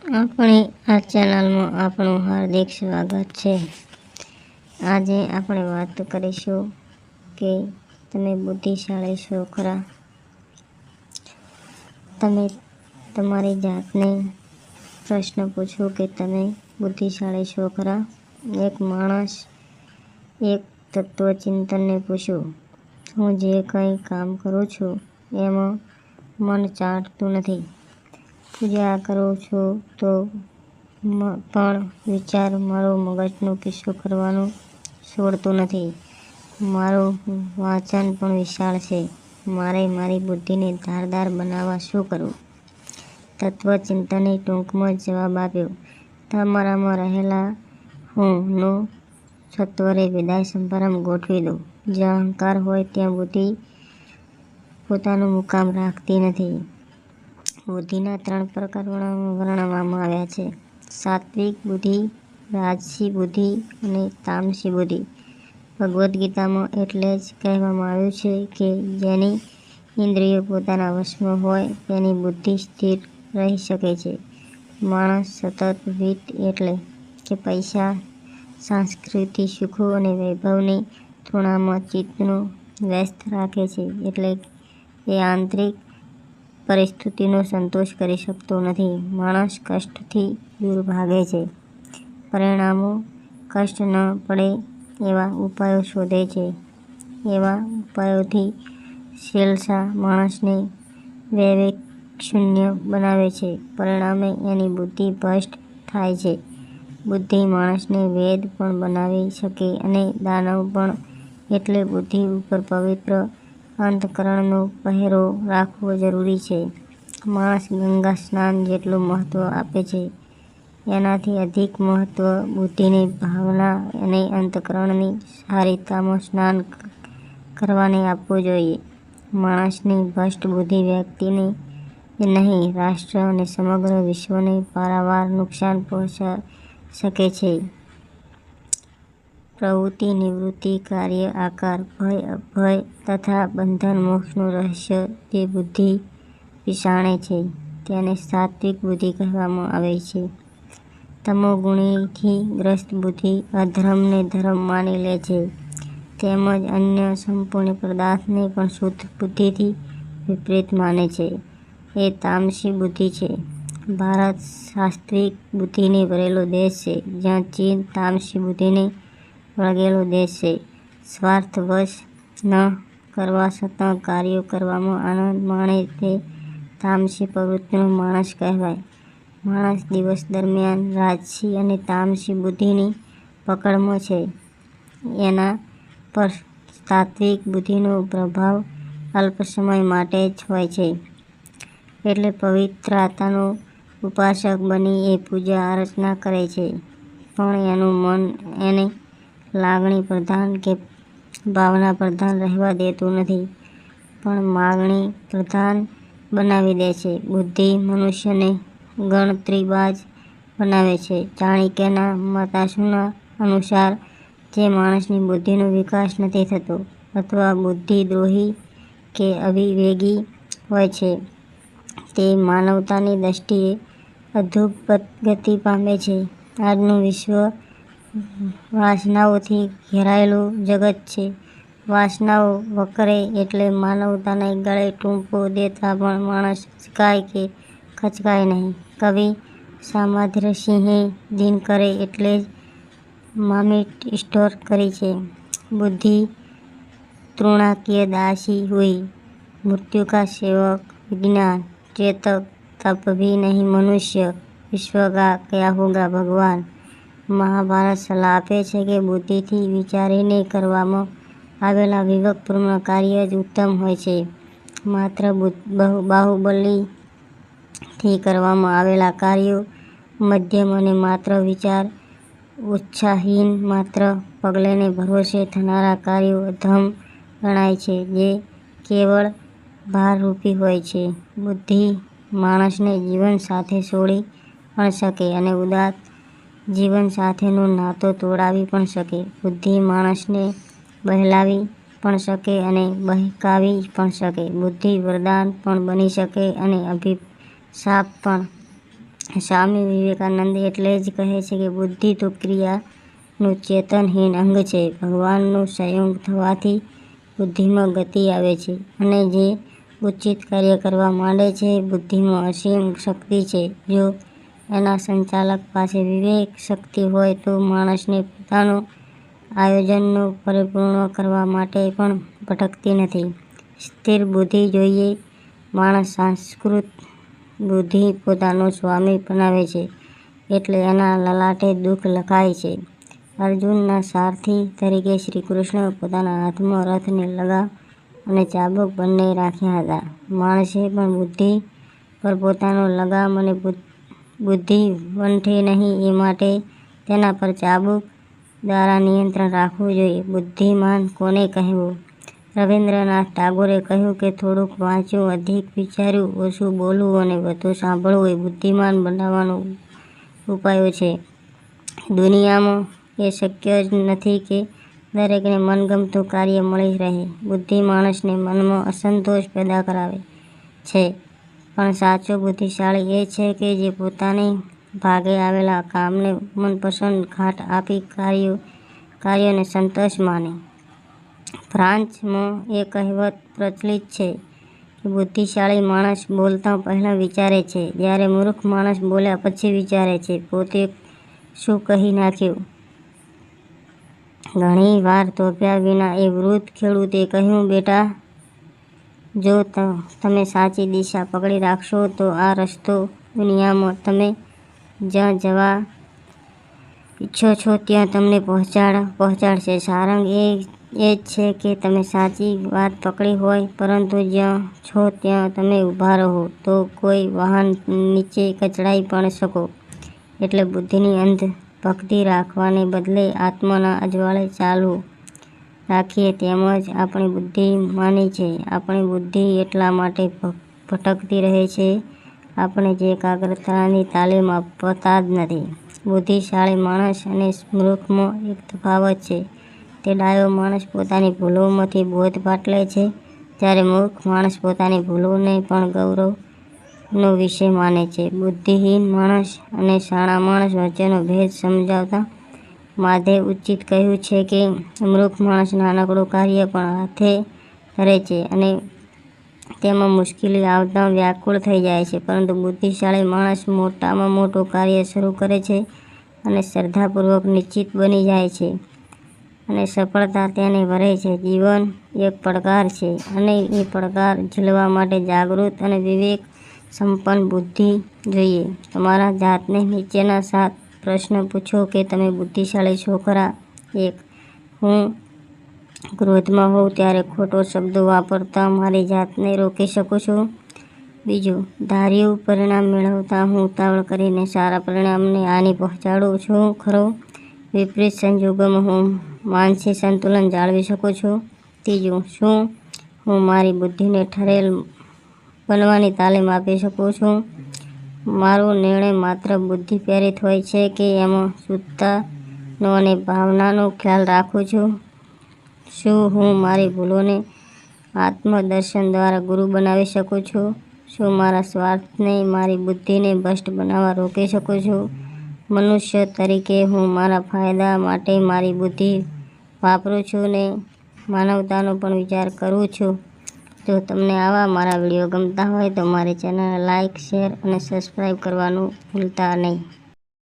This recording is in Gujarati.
આપણી આ ચેનલમાં આપણું હાર્દિક સ્વાગત છે. આજે આપણે વાત કરીશું કે તમે બુદ્ધિશાળી છો ખરા? તમે તમારી જાતને પ્રશ્ન પૂછો કે તમે બુદ્ધિશાળી છો ખરા? એક માણસ એક તત્વચિંતકને પૂછ્યું, હું જે કંઈ કામ કરું છું એમાં મન ચાટતું નથી. પૂજા કરું છું તો પણ વિચાર મારો મગજનો પીછો કરવાનું છોડતું નથી. મારું વાંચન પણ વિશાળ છે. મારે મારી બુદ્ધિને ધારદાર બનાવવા શું કરવું? તત્વચિંતકે ટૂંકમાં જવાબ આપ્યો, તમારામાં રહેલા હું નો સત્વરે વિદાય સમારંભ ગોઠવી દો. જ્યાં અહંકાર હોય ત્યાં બુદ્ધિ પોતાનો મુકામ રાખતી નથી. બુદ્ધિના 3 પ્રકાર વર્ણવવામાં આવ્યા છે: સાત્વિક બુદ્ધિ, રાજસી બુદ્ધિ અને તામસી બુદ્ધિ. ભગવદ્ ગીતામાં એટલે જ કહેવામાં આવ્યું છે કે જેની ઇન્દ્રિયો પોતાના વશમાં હોય તેની બુદ્ધિ સ્થિર રહી શકે છે. માણસ સતત વિત્ત એટલે કે પૈસા, સંસ્કૃતિ, સુખો અને વૈભવની તૃષ્ણામાં ચિત્તને વ્યસ્ત રાખે છે એટલે એ આંતરિક પરિસ્થિતિનો સંતોષ કરી શકતો નથી. માણસ કષ્ટથી દૂર ભાગે છે. પરિણામે કષ્ટ ન પડે એવા ઉપાયો શોધે છે. એવા ઉપાયોથી શ્લેષા માણસને વિવેકશૂન્ય બનાવે છે. પરિણામે એની બુદ્ધિ ભ્રષ્ટ થાય છે. બુદ્ધિ માણસને વેદ પણ બનાવી શકે અને દાનવ પણ. એટલે બુદ્ધિ ઉપર પવિત્ર અંતઃકરણનો પહેરો રાખવો જરૂરી છે. માણસ ગંગા સ્નાન જેટલું મહત્વ આપે છે એનાથી અધિક મહત્વ બુદ્ધિની ભાવના અને અંતઃકરણની સારિતામાં સ્નાન કરવાને આપવું જોઈએ. માણસની ભ્રષ્ટ બુદ્ધિ વ્યક્તિને જ નહીં, રાષ્ટ્ર અને સમગ્ર વિશ્વને પારાવાર નુકસાન પહોંચાડી શકે છે. પ્રવૃત્તિ, નિવૃત્તિ, કાર્ય, આકાર, ભય, અભય તથા બંધન મોક્ષનું રહસ્ય જે બુદ્ધિ પીછાણે છે તેને સાત્વિક બુદ્ધિ કહેવામાં આવે છે. તમોગુણથી ગ્રસ્ત બુદ્ધિ અધર્મને ધર્મ માની લે છે તેમજ અન્ય સંપૂર્ણ પદાર્થને પણ શુદ્ધ બુદ્ધિથી વિપરીત માને છે. એ તામસી બુદ્ધિ છે. ભારત સાત્વિક બુદ્ધિને ભરેલો દેશ છે જ્યાં ચીન તામસી બુદ્ધિને વળગેલો દેશ છે. સ્વાર્થવશ ન કરવા છતાં કાર્યો કરવામાં આનંદ માણે તે તામસી પ્રવૃત્તિનો માણસ કહેવાય. માણસ દિવસ દરમિયાન રાજસી અને તામસી બુદ્ધિની પકડમાં છે. એના પર સાત્વિક બુદ્ધિનો પ્રભાવ અલ્પ સમય માટે જ હોય છે. એટલે પવિત્રાત્માનો ઉપાસક બની એ પૂજા અર્ચના કરે છે પણ એનું મન એને લાગણી પ્રધાન કે ભાવના પ્રધાન રહેવા દેતું નથી પણ માગણી પ્રધાન બનાવી દે છે. બુદ્ધિ મનુષ્યને ગણતરીબાજ બનાવે છે. ચાણક્યના મતાનુસાર અનુસાર જે માણસની બુદ્ધિનો વિકાસ નથી થતો અથવા બુદ્ધિદ્રોહી કે અવિવેકી હોય છે તે માનવતાની દૃષ્ટિએ અધોગતિ પામે છે. આજનું વિશ્વ વાસનાઓથી ઘેરાયેલું જગત છે. વાસનાઓ વકરે એટલે માનવતાને ગળે ટૂંપો દેતા પણ માણસ ઉચકાય કે ખચકાય નહીં. કવિ સામંતસિંહે દિનકરે એટલે જ માર્મિક સ્ટોર કરી છે: બુદ્ધિ તૃણાકીય દાસી હુઈ, મૃत्यु का सेवक विज्ञान, चेतक तब भी नहीं मनुष्य, विश्व का क्या होगा भगवान. મહાભારત સલાહ આપે છે કે બુદ્ધિથી વિચારીને કરવામાં આવેલા વિવેકપૂર્ણ કાર્ય જ ઉત્તમ હોય છે. માત્ર બાહુબલથી કરવામાં આવેલા કાર્યો મધ્યમ અને માત્ર વિચાર ઉત્સાહહીન માત્ર પગલેને ભરોસે થનારા કાર્યો અધમ ગણાય છે જે કેવળ ભારરૂપી હોય છે. બુદ્ધિ માણસને જીવન સાથે છોડી પણ શકે અને ઉદાત્ત જીવન સાથેનો નાતો તોડાવી પણ શકે. બુદ્ધિ માણસને બહેલાવી પણ શકે અને બહેકાવી પણ શકે. બુદ્ધિ વરદાન પણ બની શકે અને અભિશાપ પણ. સ્વામી વિવેકાનંદ એટલે જ કહે છે કે બુદ્ધિ તો ક્રિયાનું ચેતનહીન અંગ છે. ભગવાનનું સંયોગ થવાથી બુદ્ધિમાં ગતિ આવે છે અને જે ઉચિત કાર્ય કરવા માંડે છે. બુદ્ધિમાં અસીમ શક્તિ છે. જો એના સંચાલક પાસે વિવેક શક્તિ હોય તો માણસને પોતાનું આયોજનનું પરિપૂર્ણ કરવા માટે પણ ભટકતી નથી. સ્થિર બુદ્ધિ જોઈએ. માણસ સંસ્કૃત બુદ્ધિ પોતાનો સ્વામી બનાવે છે એટલે એના લલાટે દુઃખ લખાય છે. અર્જુનના સારથી તરીકે શ્રીકૃષ્ણ પોતાના હાથમાં રથની લગામ અને ચાબુક બંને રાખ્યા હતા. માણસે પણ બુદ્ધિ પર પોતાનો લગામ અને બુદ્ધિ વંઠે નહીં એ માટે તેના પર ચાબુક દ્વારા નિયંત્રણ રાખવું જોઈએ. બુદ્ધિમાન કોને કહેવું? રવીન્દ્રનાથ ટાગોરે કહ્યું કે થોડુંક વાંચ્યું, અધિક વિચાર્યું, ઓછું બોલવું અને વધુ સાંભળવું એ બુદ્ધિમાન બનાવવાનો ઉપાયો છે. દુનિયામાં એ શક્ય જ નથી કે દરેકને મનગમતું કાર્ય મળી રહે. બુદ્ધિ માણસને મનમાં અસંતોષ પેદા કરાવે છે, પણ સાચો બુદ્ધિશાળી એ છે કે જે પોતાની ભાગે આવેલા કામને મનપસંદ ઘાટ આપી કાર્યોને સંતોષ માને. ફ્રાન્સમાં એ કહેવત પ્રચલિત છે કે બુદ્ધિશાળી માણસ બોલતા પહેલાં વિચારે છે, જ્યારે મૂર્ખ માણસ બોલ્યા પછી વિચારે છે પોતે શું કહી નાખ્યું. ઘણી વાર થોભ્યા વિના એ વૃદ્ધ ખેડૂતે કહ્યું, બેટા, જો તમે સાચી દિશા પકડી રાખશો તો આ રસ્તો દુનિયામાં તમે જ્યાં જવા ઈચ્છો છો ત્યાં તમને પહોંચાડશે. સારંગ એ જ છે કે તમે સાચી વાત પકડી હોય પરંતુ જ્યાં છો ત્યાં તમે ઊભા રહો તો કોઈ વાહન નીચે કચડાઈ પણ શકો. એટલે બુદ્ધિની અંધ ભક્તિ રાખવાને બદલે આત્માના અજવાળે ચાલુ રાખીએ. તેમજ આપણી બુદ્ધિ માની છે. આપણી બુદ્ધિ એટલા માટે ભટકતી રહે છે આપણે જે એકાગ્રતાની તાલીમ આપતા જ નથી. બુદ્ધિશાળી માણસ અને મૂર્ખમાં એક તફાવત છે. તે ડાયો માણસ પોતાની ભૂલોમાંથી બોધપાઠ લે છે, જ્યારે મૂર્ખ માણસ પોતાની ભૂલોને પણ ગૌરવનો વિષય માને છે. બુદ્ધિહીન માણસ અને શાણા માણસ વચ્ચેનો ભેદ સમજાવતા માધવે ઉચિત કહ્યું છે કે મૂર્ખ માણસ નાનકડું કાર્ય પણ હાથે ધરે છે અને તેમાં મુશ્કેલી આવતા વ્યાકુળ થઈ જાય છે, પરંતુ બુદ્ધિશાળી માણસ મોટામાં મોટું કાર્ય શરૂ કરે છે અને શ્રદ્ધાપૂર્વક નિશ્ચિત બની જાય છે અને સફળતા તેને વરે છે. જીવન એક પડકાર છે અને એ પડકાર ઝીલવા માટે જાગૃત અને વિવેક સંપન્ન બુદ્ધિ જોઈએ. તમારા જાતને નીચેના 7 પ્રશ્ન પૂછો કે તમે બુદ્ધિશાળી છો ખરા? 1. હું ક્રોધમાં હોઉં ત્યારે ખોટો શબ્દો વાપરતા મારી જાતને રોકી શકું છું? 2. ધાર્યું પરિણામ મેળવતા હું ઉતાવળ કરીને સારા પરિણામને હાનિ પહોંચાડું છું ખરો? વિપરીત સંજોગોમાં હું માનસિક સંતુલન જાળવી શકું છું? 3. શું હું મારી બુદ્ધિને ઠરેલ બનવાની તાલીમ આપી શકું છું? મારો નિર્ણય માત્ર બુદ્ધિ પ્રેરિત હોય છે કે એમાં શુદ્ધતાનો અને ભાવનાનો ખ્યાલ રાખું છું? શું હું મારી ભૂલોને આત્મદર્શન દ્વારા ગુરુ બનાવી શકું છું? શું મારા સ્વાર્થને મારી બુદ્ધિને ભ્રષ્ટ બનાવવા રોકી શકું છું? મનુષ્ય તરીકે હું મારા ફાયદા માટે મારી બુદ્ધિ વાપરું છું ને માનવતાનો પણ વિચાર કરું છું. જો તમને આવા મારા વિડીયો ગમતા હોય તો મારી ચેનલને લાઇક, શેર અને સબસ્ક્રાઈબ કરવાનું ભૂલતા નહીં.